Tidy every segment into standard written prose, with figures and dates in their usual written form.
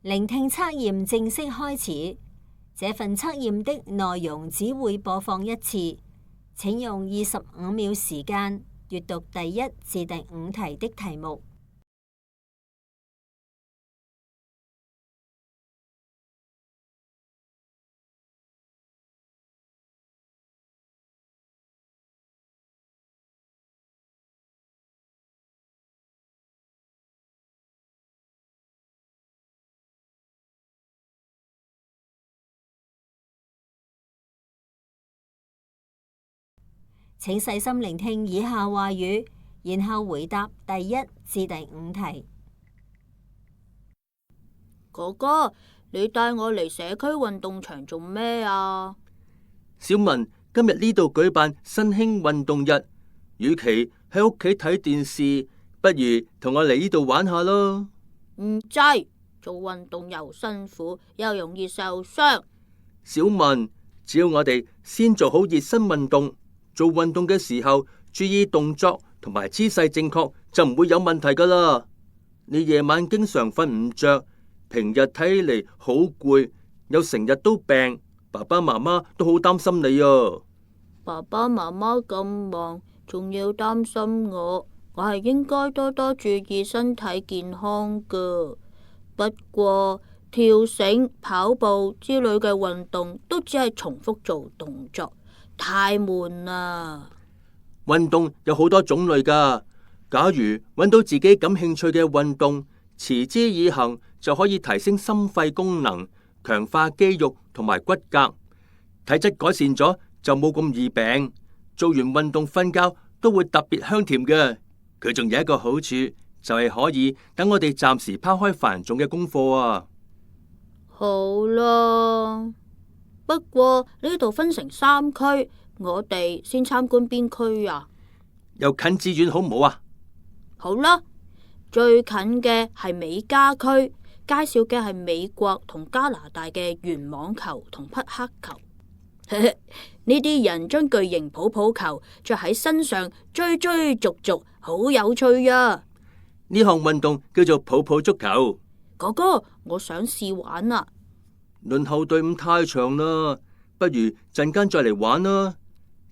聆聽測驗正式開始。這份測驗的內容只會播放一次，請用25秒時間閱讀第1至第5題的題目。請細心聆聽以下話語，然後回答第1至第5題。哥哥，你帶我嚟社區運動場做咩啊？小文，今日呢度舉辦新興運動日，與其喺屋企睇電視，不如同我嚟呢度玩下咯。唔制，做運動又辛苦，又容易受傷。小文，只要我哋先做好熱身運動，做運動嘅時候注意動作同埋姿勢正確，就唔會有問題噶啦。你夜晚經常瞓唔着，平日睇嚟好攰，又成日都病，爸爸媽媽都好擔心你啊。爸爸媽媽咁忙，仲要擔心我係應該多多注意身體健康噶。不過跳繩、跑步之類嘅運動都只係重複做動作，太悶啦。運動有好多種類噶，假如揾到自己感興趣嘅運動，持之以恆，就可以提升心肺功能，強化肌肉同埋骨骼，體質改善咗就冇咁易病。做完運動瞓覺都會特別香甜嘅。佢仲有一個好處，就係可以等我哋暫時拋開繁重嘅功課啊。好啦，不過呢度分成3區，我哋先參觀邊區啊？由近至遠好唔好啊？好啦，最近嘅係美加區，介紹嘅係美國同加拿大嘅圓網球同匹克球。呢啲人將巨型泡泡球着喺身上追追逐逐，好有趣啊！呢項運動叫做泡泡足球。哥哥，我想試玩啊！輪候隊伍太長啦，不如陣間再嚟玩啦。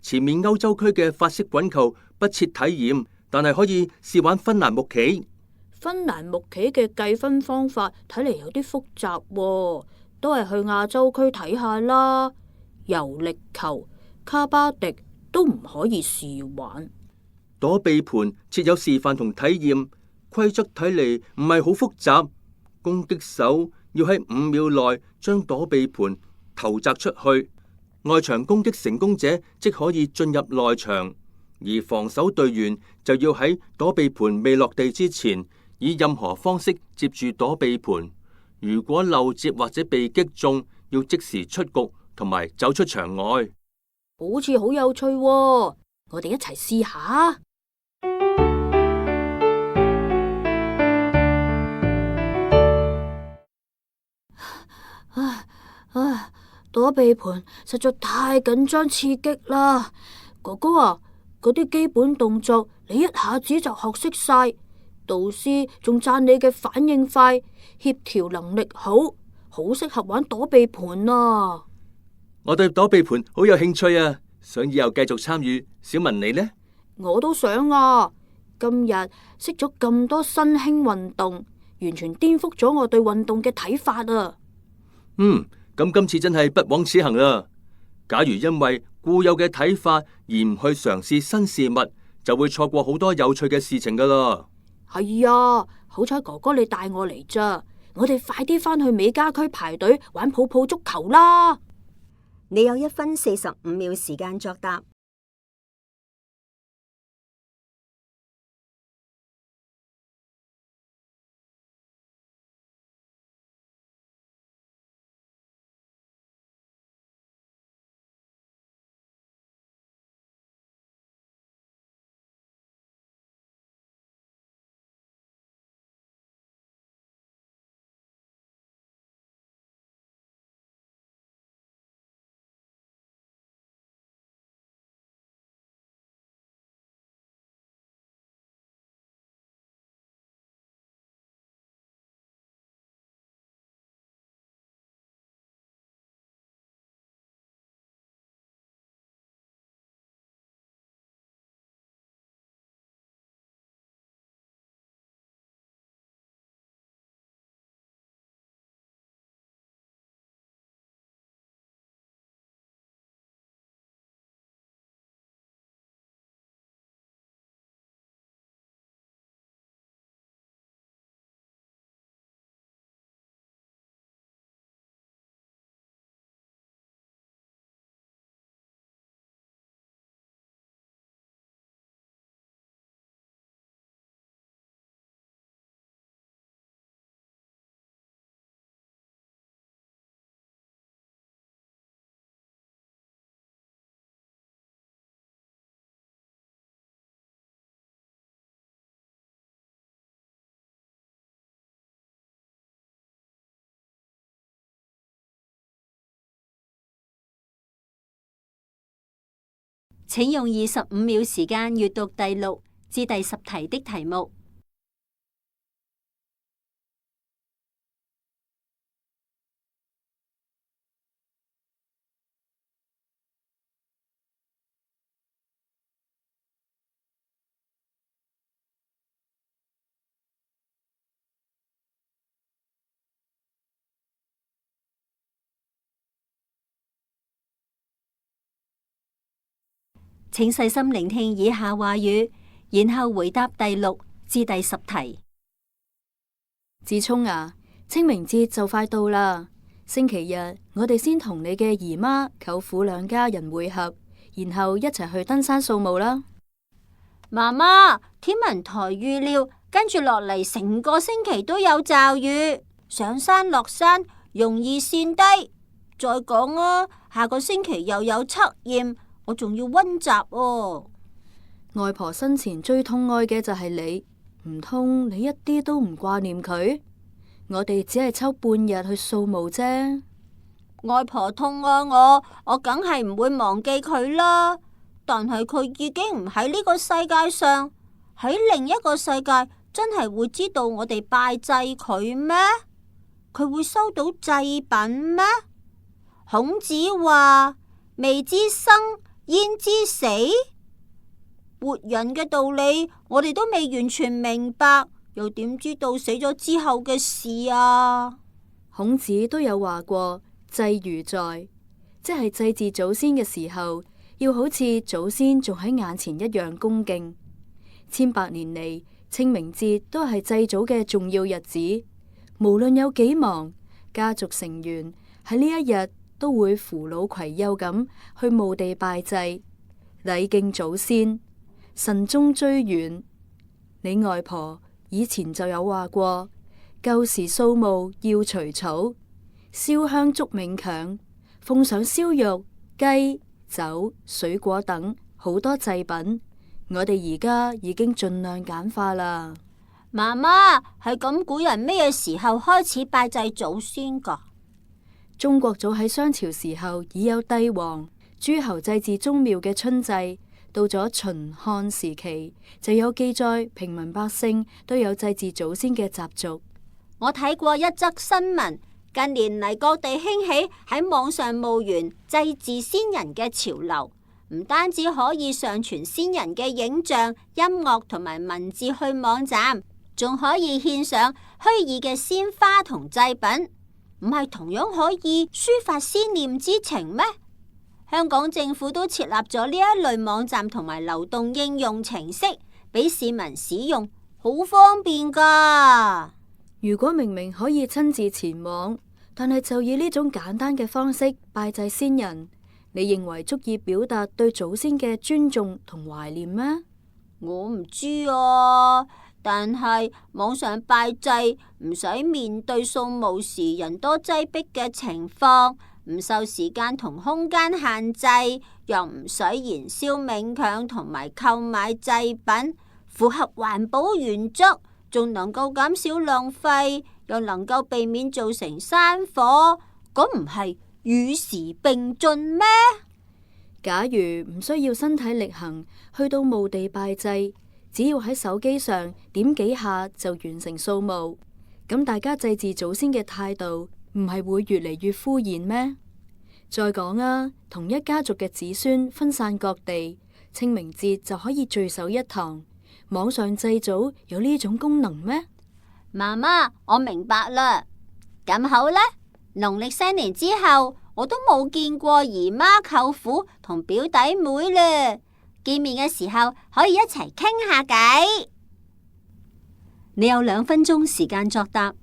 前面歐洲區嘅法式滾球不設體驗，但係可以試玩芬蘭木棋。芬蘭木棋嘅計分方法睇嚟有啲複雜喎，都係去亞洲區睇下啦。遊力球、卡巴迪都唔可以試玩。躲避盤設有示範同體驗，規則睇嚟唔係好複雜。攻擊手要喺5秒內將躲避盤投擲出去，外場攻擊成功者即可以進入內場，而防守隊員就要喺躲避盤未落地之前，以任何方式接住躲避盤。如果漏接或者被擊中，要即時出局同埋走出場外。好似好有趣喎，我哋一齊試下。躲避盤實在太緊張刺激啦！哥哥啊，嗰啲基本動作你一下子就學識晒，導師仲讚你嘅反應快，協調能力好，好適合玩躲避盤啊！我對躲避盤好有興趣啊，想以後繼續參與。小文你呢？我都想啊！今日識咗咁多新興運動，完全顛覆咗我對運動嘅睇法啊！咁今次真係不枉此行啦！假如因為固有嘅睇法而唔去嘗試新事物，就會錯過好多有趣嘅事情噶啦。係啊，好彩哥哥你帶我嚟咋，我哋快啲返去美加區排隊玩泡泡足球啦！你有1分45秒時間作答。請用25秒時間閱讀第6至第10題的題目。請細心聆聽以下話語，然後回答第6至第10題。志聰啊，清明節就快到啦。星期日我哋先同你嘅姨媽、舅父兩家人會合，然後一齊去登山掃墓啦。媽媽，天文台預料跟住落嚟成個星期都有驟雨，上山落山容易跣低。再講啊，下個星期又有測驗。我仲要溫習哦。外婆生前最痛愛嘅就係你，唔通你一啲都唔掛念佢？我哋只係抽半日去掃墓啫。外婆痛愛我梗係唔會忘記佢啦。但係佢已經唔喺呢個世界上，喺另一個世界，真係會知道我哋拜祭佢咩？佢會收到祭品咩？孔子話：未知生，焉知死？活人嘅道理，我哋都未完全明白，又點知道死咗之後嘅事啊？孔子都有話過，祭如在，即係祭祀祖先嘅時候，要好似祖先仲喺眼前一樣恭敬。千百年嚟，清明節都係祭祖嘅重要日子，無論有幾忙，家族成員喺呢一日都會扶老攜幼咁去墓地拜祭，禮敬祖先，慎終追遠。你外婆以前就有話過，舊時掃墓要除草，燒香燭冥鏹，奉上燒肉、雞、酒、水果等好多祭品。我哋而家已經盡量簡化啦。媽媽，係咁古人咩時候開始拜祭祖先㗎？中國早喺商朝時候已有帝王、諸侯祭祀宗廟嘅春祭，到咗秦漢時期就有記載，平民百姓都有祭祀祖先嘅習俗。我睇過一則新聞，近年嚟各地興起喺網上墓園祭祀先人嘅潮流，唔單止可以上傳先人嘅影像、音樂同埋文字去網站，仲可以獻上虛擬嘅鮮花同祭品。唔係同樣可以抒發思念之情咩？香港政府都設立咗呢一類網站同埋流動應用程式，俾市民使用，好方便㗎。如果明明可以親自前往，但係就以呢種簡單嘅方式拜祭先人，你認為足以表達對祖先嘅尊重同懷念咩？我唔知啊。但係網上拜祭唔使面對掃墓時人多擠迫嘅情況，唔受時間同空間限制，又唔使燃燒冥鏹同埋購買祭品，符合環保原則，仲能夠減少浪費，又能夠避免造成山火，咁唔係與時並進咩？假如唔需要身體力行去到墓地拜祭，只要喺手機上點幾下就完成掃墓，咁大家祭祀祖先嘅態度唔係會越嚟越敷衍咩？再講啊，同一家族嘅子孫分散各地，清明節就可以聚首一堂，網上祭祖有呢種功能咩？媽媽，我明白啦。咁好啦，農曆新年之後，我都冇見過姨媽、舅父同表弟妹啦。見面嘅時候可以一齊傾下偈。你有2分鐘時間作答。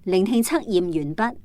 聆聽測驗完畢。